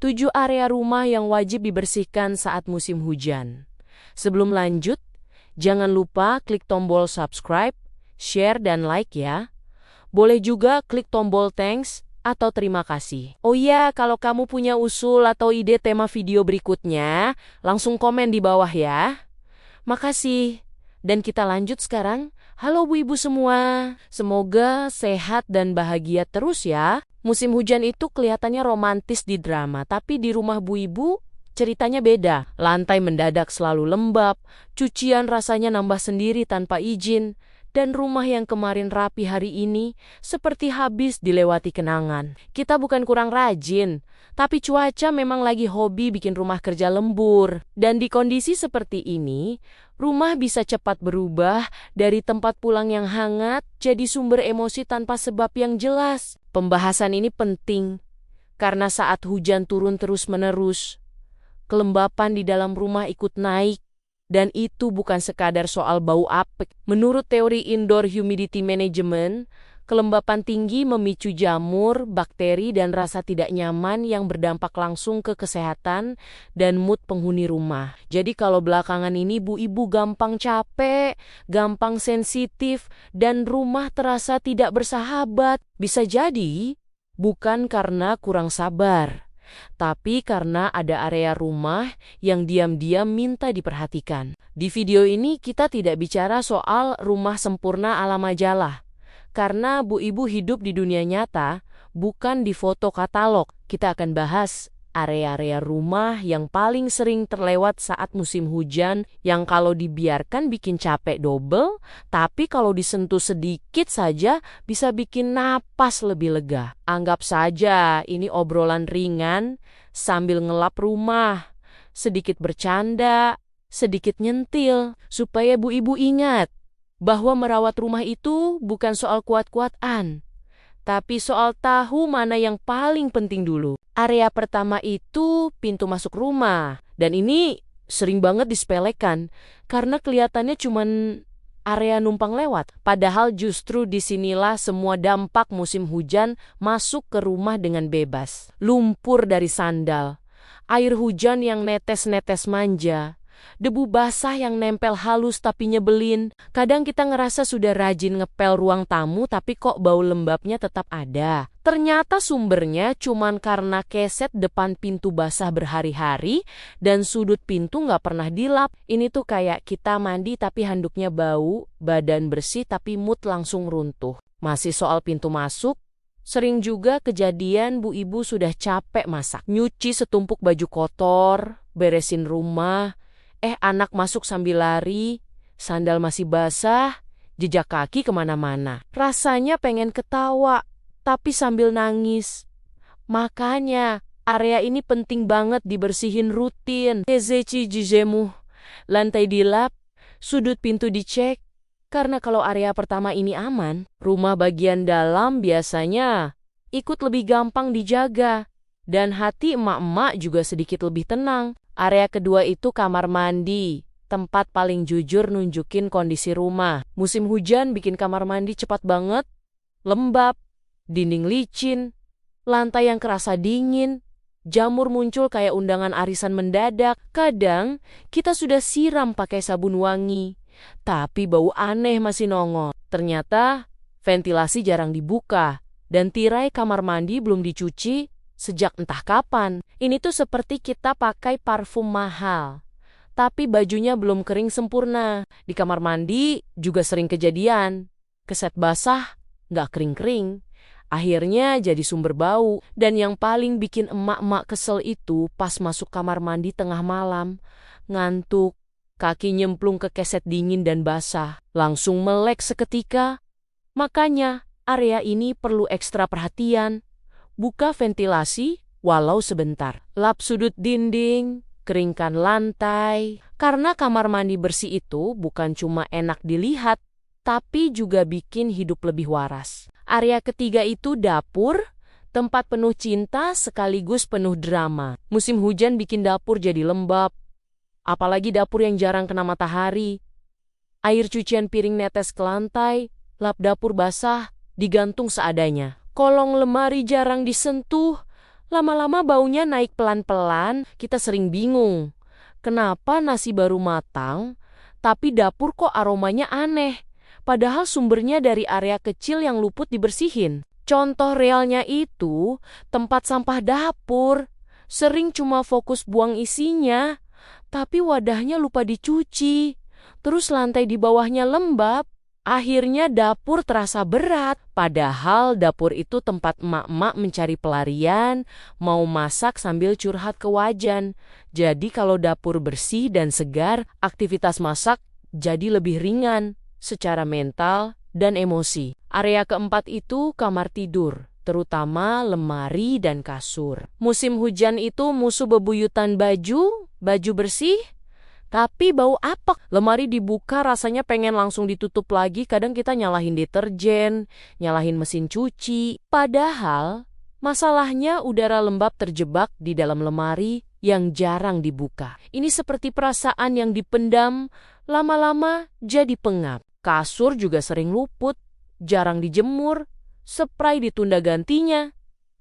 7 area rumah yang wajib dibersihkan saat musim hujan. Sebelum lanjut, jangan lupa klik tombol subscribe, share, dan like ya. Boleh juga klik tombol thanks atau terima kasih. Oh iya, kalau kamu punya usul atau ide tema video berikutnya, langsung komen di bawah ya. Makasih. Dan kita lanjut sekarang. Halo Bu Ibu semua, semoga sehat dan bahagia terus ya. Musim hujan itu kelihatannya romantis di drama, tapi di rumah Bu Ibu ceritanya beda. Lantai mendadak selalu lembab, cucian rasanya nambah sendiri tanpa izin, dan rumah yang kemarin rapi hari ini seperti habis dilewati kenangan. Kita bukan kurang rajin, tapi cuaca memang lagi hobi bikin rumah kerja lembur. Dan di kondisi seperti ini, rumah bisa cepat berubah dari tempat pulang yang hangat jadi sumber emosi tanpa sebab yang jelas. Pembahasan ini penting karena saat hujan turun terus-menerus, kelembapan di dalam rumah ikut naik. Dan itu bukan sekadar soal bau apek. Menurut teori indoor humidity management, kelembapan tinggi memicu jamur, bakteri, dan rasa tidak nyaman yang berdampak langsung ke kesehatan dan mood penghuni rumah. Jadi kalau belakangan ini Bu Ibu gampang capek, gampang sensitif, dan rumah terasa tidak bersahabat, bisa jadi bukan karena kurang sabar, tapi karena ada area rumah yang diam-diam minta diperhatikan. Di video ini kita tidak bicara soal rumah sempurna ala majalah. Karena Bu Ibu hidup di dunia nyata, bukan di foto katalog. Kita akan bahas area-area rumah yang paling sering terlewat saat musim hujan, yang kalau dibiarkan bikin capek double, tapi kalau disentuh sedikit saja bisa bikin napas lebih lega. Anggap saja ini obrolan ringan sambil ngelap rumah, sedikit bercanda, sedikit nyentil, supaya Bu Ibu ingat bahwa merawat rumah itu bukan soal kuat-kuatan, tapi soal tahu mana yang paling penting dulu. Area pertama itu pintu masuk rumah. Dan ini sering banget disepelekan karena kelihatannya cuman area numpang lewat. Padahal justru disinilah semua dampak musim hujan masuk ke rumah dengan bebas. Lumpur dari sandal, air hujan yang netes-netes manja, debu basah yang nempel halus tapi nyebelin. Kadang kita ngerasa sudah rajin ngepel ruang tamu tapi kok bau lembabnya tetap ada. Ternyata sumbernya cuman karena keset depan pintu basah berhari-hari dan sudut pintu nggak pernah dilap. Ini tuh kayak kita mandi tapi handuknya bau, badan bersih tapi mood langsung runtuh. Masih soal pintu masuk, sering juga kejadian Bu Ibu sudah capek masak, nyuci setumpuk baju kotor, beresin rumah, anak masuk sambil lari, sandal masih basah, jejak kaki kemana-mana. Rasanya pengen ketawa, tapi sambil nangis. Makanya, area ini penting banget dibersihin rutin. Ezechi jijemu, lantai dilap, sudut pintu dicek. Karena kalau area pertama ini aman, rumah bagian dalam biasanya ikut lebih gampang dijaga. Dan hati emak-emak juga sedikit lebih tenang. Area kedua itu kamar mandi, tempat paling jujur nunjukin kondisi rumah. Musim hujan bikin kamar mandi cepat banget, lembab, dinding licin, lantai yang kerasa dingin, jamur muncul kayak undangan arisan mendadak. Kadang kita sudah siram pakai sabun wangi, tapi bau aneh masih nongol. Ternyata ventilasi jarang dibuka, dan tirai kamar mandi belum dicuci sejak entah kapan. Ini tuh seperti kita pakai parfum mahal, tapi bajunya belum kering sempurna. Di kamar mandi juga sering kejadian, keset basah nggak kering-kering, akhirnya jadi sumber bau. Dan yang paling bikin emak-emak kesel itu pas masuk kamar mandi tengah malam, ngantuk, kaki nyemplung ke keset dingin dan basah, langsung melek seketika. Makanya area ini perlu ekstra perhatian. Buka ventilasi walau sebentar. Lap sudut dinding, keringkan lantai. Karena kamar mandi bersih itu bukan cuma enak dilihat, tapi juga bikin hidup lebih waras. Area ketiga itu dapur, tempat penuh cinta sekaligus penuh drama. Musim hujan bikin dapur jadi lembab. Apalagi dapur yang jarang kena matahari. Air cucian piring netes ke lantai, lap dapur basah digantung seadanya. Kolong lemari jarang disentuh, Lama-lama baunya naik pelan-pelan, kita sering bingung. Kenapa nasi baru matang, tapi dapur kok aromanya aneh? Padahal sumbernya dari area kecil yang luput dibersihin. Contoh realnya itu, tempat sampah dapur. Sering cuma fokus buang isinya, tapi wadahnya lupa dicuci. Terus lantai di bawahnya lembab. Akhirnya dapur terasa berat, padahal dapur itu tempat emak-emak mencari pelarian, mau masak sambil curhat ke wajan. Jadi kalau dapur bersih dan segar, aktivitas masak jadi lebih ringan secara mental dan emosi. Area keempat itu kamar tidur, terutama lemari dan kasur. Musim hujan itu musuh bebuyutan baju bersih, tapi bau apek. Lemari dibuka rasanya pengen langsung ditutup lagi. Kadang kita nyalahin deterjen, nyalahin mesin cuci. Padahal masalahnya udara lembab terjebak di dalam lemari yang jarang dibuka. Ini seperti perasaan yang dipendam, lama-lama jadi pengap. Kasur juga sering luput, jarang dijemur, spray ditunda gantinya.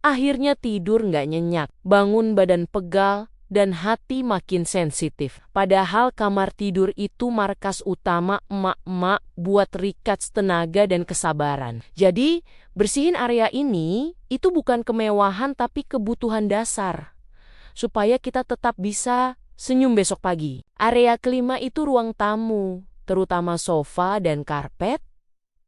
Akhirnya tidur nggak nyenyak, bangun badan pegal, dan hati makin sensitif. Padahal kamar tidur itu markas utama emak-emak buat recharge tenaga dan kesabaran. Jadi, bersihin area ini itu bukan kemewahan tapi kebutuhan dasar. Supaya kita tetap bisa senyum besok pagi. Area kelima itu ruang tamu, terutama sofa dan karpet.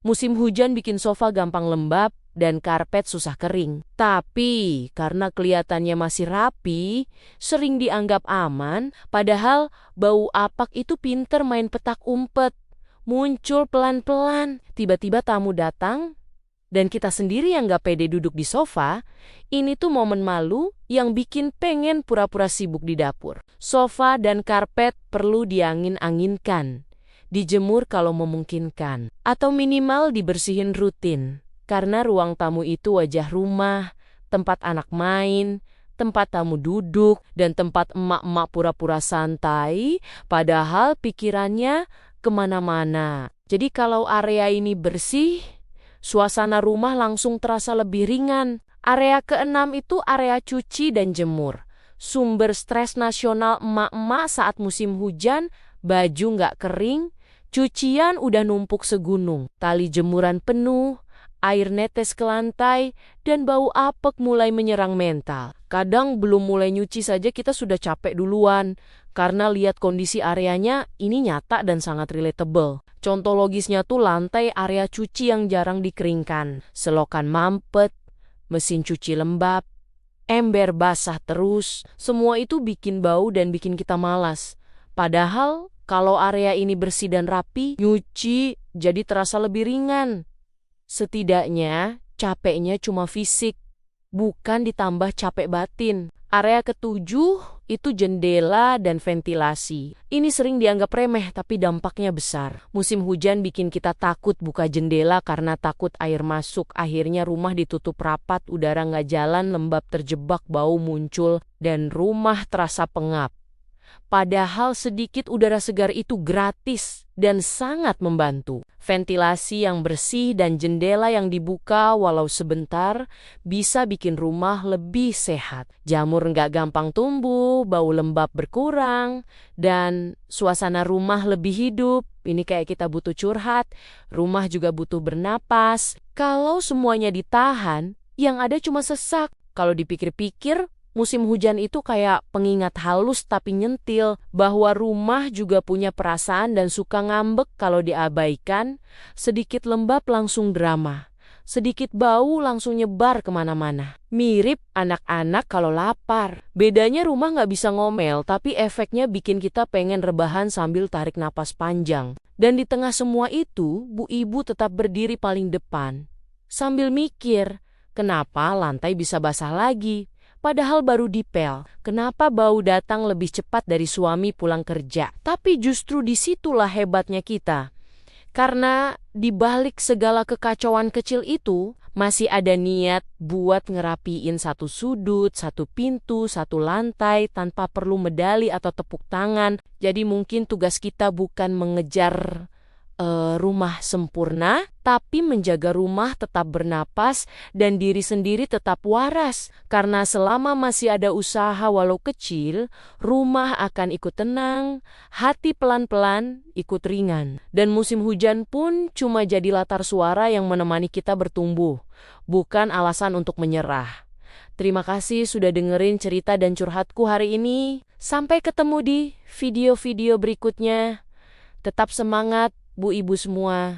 Musim hujan bikin sofa gampang lembab dan karpet susah kering. Tapi karena kelihatannya masih rapi, sering dianggap aman, padahal bau apak itu pinter main petak umpet. Muncul pelan-pelan, tiba-tiba tamu datang, dan kita sendiri yang gak pede duduk di sofa. Ini tuh momen malu yang bikin pengen pura-pura sibuk di dapur. Sofa dan karpet perlu diangin-anginkan, dijemur kalau memungkinkan, atau minimal dibersihin rutin. Karena ruang tamu itu wajah rumah, tempat anak main, tempat tamu duduk, dan tempat emak-emak pura-pura santai, padahal pikirannya kemana-mana. Jadi kalau area ini bersih, suasana rumah langsung terasa lebih ringan. Area keenam itu area cuci dan jemur. Sumber stres nasional emak-emak saat musim hujan, baju nggak kering, cucian udah numpuk segunung, tali jemuran penuh, air netes ke lantai, dan bau apek mulai menyerang mental. Kadang belum mulai nyuci saja kita sudah capek duluan, karena lihat kondisi areanya ini nyata dan sangat relatable. Contoh logisnya tuh lantai area cuci yang jarang dikeringkan, selokan mampet, mesin cuci lembab, ember basah terus, semua itu bikin bau dan bikin kita malas. Padahal kalau area ini bersih dan rapi, nyuci jadi terasa lebih ringan. Setidaknya capeknya cuma fisik, bukan ditambah capek batin. Area ketujuh itu jendela dan ventilasi. Ini sering dianggap remeh tapi dampaknya besar. Musim hujan bikin kita takut buka jendela karena takut air masuk. Akhirnya rumah ditutup rapat, udara nggak jalan, lembab terjebak, bau muncul, dan rumah terasa pengap. Padahal sedikit udara segar itu gratis dan sangat membantu. Ventilasi yang bersih dan jendela yang dibuka walau sebentar bisa bikin rumah lebih sehat. Jamur nggak gampang tumbuh, bau lembab berkurang, dan suasana rumah lebih hidup. Ini kayak kita butuh curhat, rumah juga butuh bernapas. Kalau semuanya ditahan, yang ada cuma sesak. Kalau dipikir-pikir, musim hujan itu kayak pengingat halus tapi nyentil bahwa rumah juga punya perasaan dan suka ngambek kalau diabaikan. Sedikit lembab langsung drama, sedikit bau langsung nyebar kemana-mana. Mirip anak-anak kalau lapar. Bedanya rumah nggak bisa ngomel, tapi efeknya bikin kita pengen rebahan sambil tarik napas panjang. Dan di tengah semua itu, Bu Ibu tetap berdiri paling depan, sambil mikir, kenapa lantai bisa basah lagi? Padahal baru dipel, kenapa bau datang lebih cepat dari suami pulang kerja? Tapi justru disitulah hebatnya kita. Karena di balik segala kekacauan kecil itu, masih ada niat buat ngerapiin satu sudut, satu pintu, satu lantai tanpa perlu medali atau tepuk tangan. Jadi mungkin tugas kita bukan mengejar rumah sempurna, tapi menjaga rumah tetap bernapas dan diri sendiri tetap waras. Karena selama masih ada usaha walau kecil, rumah akan ikut tenang, hati pelan-pelan ikut ringan. Dan musim hujan pun cuma jadi latar suara yang menemani kita bertumbuh, bukan alasan untuk menyerah. Terima kasih sudah dengerin cerita dan curhatku hari ini. Sampai ketemu di video-video berikutnya. Tetap semangat, Bu Ibu semua.